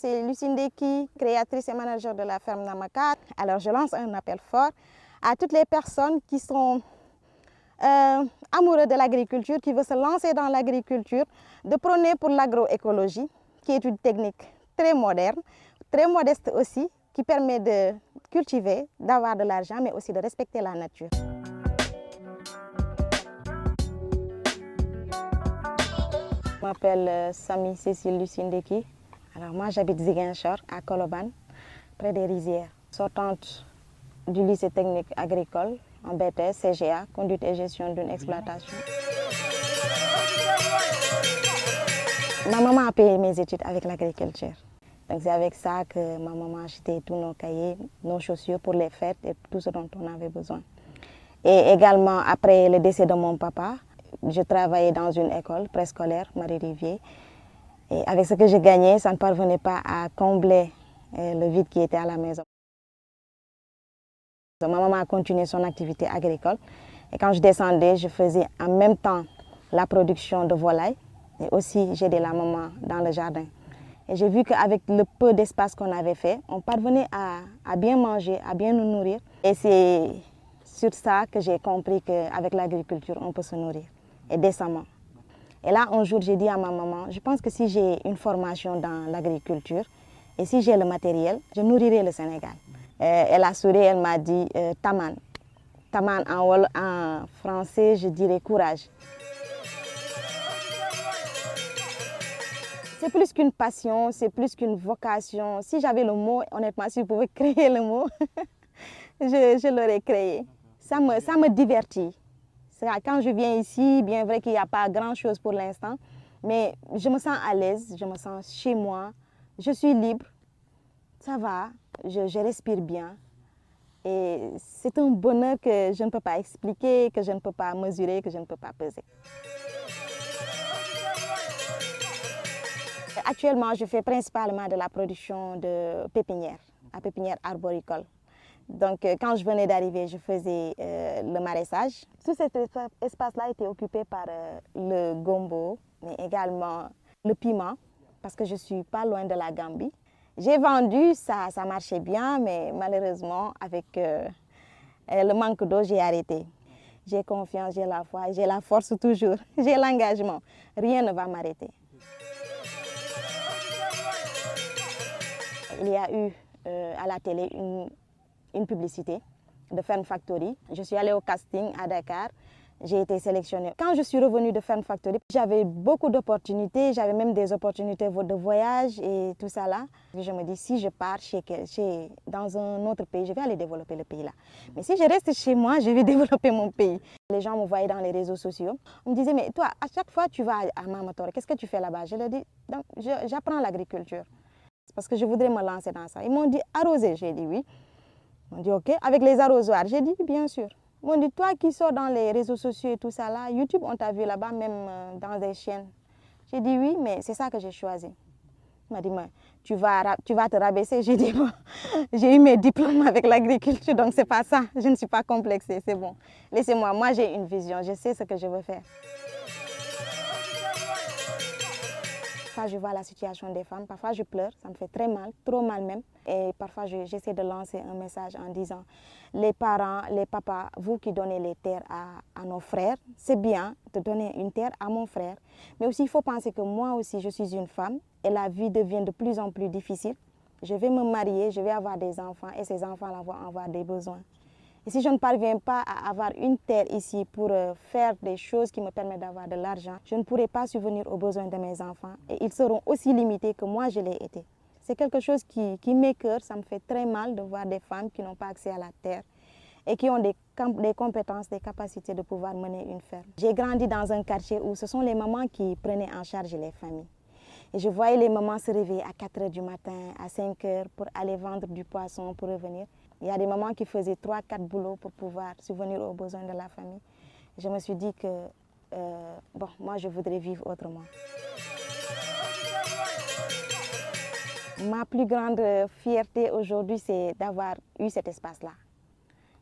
c'est Lucie Ndeki, créatrice et manager de la ferme Namaka. Alors je lance un appel fort à toutes les personnes qui sont amoureux de l'agriculture, qui veulent se lancer dans l'agriculture, de prôner pour l'agroécologie, qui est une technique très moderne, très modeste aussi, qui permet de cultiver, d'avoir de l'argent, mais aussi de respecter la nature. Je m'appelle Samy Cécile Lucie Ndeki. Alors moi j'habite Ziguinchor, à Colobane, près des Rizières. Sortante du lycée technique agricole en BTS, CGA, conduite et gestion d'une exploitation. Ma maman a payé mes études avec l'agriculture. Donc c'est avec ça que ma maman achetait tous nos cahiers, nos chaussures pour les fêtes et tout ce dont on avait besoin. Et également après le décès de mon papa, je travaillais dans une école préscolaire, Marie-Rivier. Et avec ce que je gagnais, ça ne parvenait pas à combler le vide qui était à la maison. Ma maman a continué son activité agricole. Et quand je descendais, je faisais en même temps la production de volailles. Et aussi, j'aidais la maman dans le jardin. Et j'ai vu qu'avec le peu d'espace qu'on avait fait, on parvenait à bien manger, à bien nous nourrir. Et c'est sur ça que j'ai compris qu'avec l'agriculture, on peut se nourrir, et décemment. Et là, un jour, j'ai dit à ma maman, je pense que si j'ai une formation dans l'agriculture et si j'ai le matériel, je nourrirai le Sénégal. Elle a souri, elle m'a dit Taman. Taman en français, je dirais courage. C'est plus qu'une passion, c'est plus qu'une vocation. Si j'avais le mot, honnêtement, si je pouvais créer le mot, je l'aurais créé. Ça me divertit. Quand je viens ici, bien vrai qu'il n'y a pas grand-chose pour l'instant, mais je me sens à l'aise, je me sens chez moi, je suis libre, ça va, je respire bien. Et c'est un bonheur que je ne peux pas expliquer, que je ne peux pas mesurer, que je ne peux pas peser. Actuellement, je fais principalement de la production de pépinières, à pépinière arboricole. Donc, quand je venais d'arriver, je faisais le maraîchage. Tout cet espace-là était occupé par le gombo, mais également le piment, parce que je ne suis pas loin de la Gambie. J'ai vendu, ça marchait bien, mais malheureusement, avec le manque d'eau, j'ai arrêté. J'ai confiance, j'ai la foi, j'ai la force toujours, j'ai l'engagement. Rien ne va m'arrêter. Il y a eu à la télé une publicité de Fern Factory. Je suis allée au casting à Dakar. J'ai été sélectionnée. Quand je suis revenue de Fern Factory, j'avais beaucoup d'opportunités. J'avais même des opportunités de voyage et tout ça là. Je me dis, si je pars dans un autre pays, je vais aller développer le pays là. Mais si je reste chez moi, je vais développer mon pays. Les gens me voyaient dans les réseaux sociaux. On me disait, mais toi, à chaque fois tu vas à Mamatore, qu'est-ce que tu fais là-bas? Je leur dis, j'apprends l'agriculture. Parce que je voudrais me lancer dans ça. Ils m'ont dit, arroser. J'ai dit oui. Ils m'ont dit, ok, avec les arrosoirs. J'ai dit, bien sûr. Ils m'ont dit, toi qui sors dans les réseaux sociaux et tout ça là, YouTube, on t'a vu là-bas, même dans des chaînes. J'ai dit oui, mais c'est ça que j'ai choisi. Il m'a dit, mais tu vas te rabaisser. J'ai dit, bon, j'ai eu mes diplômes avec l'agriculture, donc c'est pas ça. Je ne suis pas complexée, c'est bon. Laissez-moi, moi j'ai une vision, je sais ce que je veux faire. Parfois, je vois la situation des femmes, parfois je pleure, ça me fait très mal, trop mal même. Et parfois, j'essaie de lancer un message en disant, les parents, les papas, vous qui donnez les terres à nos frères, c'est bien de donner une terre à mon frère. Mais aussi, il faut penser que moi aussi, je suis une femme et la vie devient de plus en plus difficile. Je vais me marier, je vais avoir des enfants et ces enfants-là vont avoir des besoins. Et si je ne parviens pas à avoir une terre ici pour faire des choses qui me permettent d'avoir de l'argent, je ne pourrai pas subvenir aux besoins de mes enfants. Et ils seront aussi limités que moi je l'ai été. C'est quelque chose qui m'écoeure, ça me fait très mal de voir des femmes qui n'ont pas accès à la terre et qui ont des compétences, des capacités de pouvoir mener une ferme. J'ai grandi dans un quartier où ce sont les mamans qui prenaient en charge les familles. Et je voyais les mamans se réveiller à 4 h du matin, à 5 h pour aller vendre du poisson, pour revenir. Il y a des mamans qui faisaient 3-4 boulots pour pouvoir subvenir aux besoins de la famille. Je me suis dit que, bon, moi je voudrais vivre autrement. Ma plus grande fierté aujourd'hui, c'est d'avoir eu cet espace-là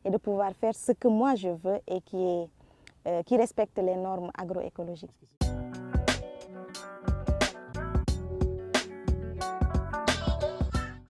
et de pouvoir faire ce que moi je veux et qui respecte les normes agroécologiques.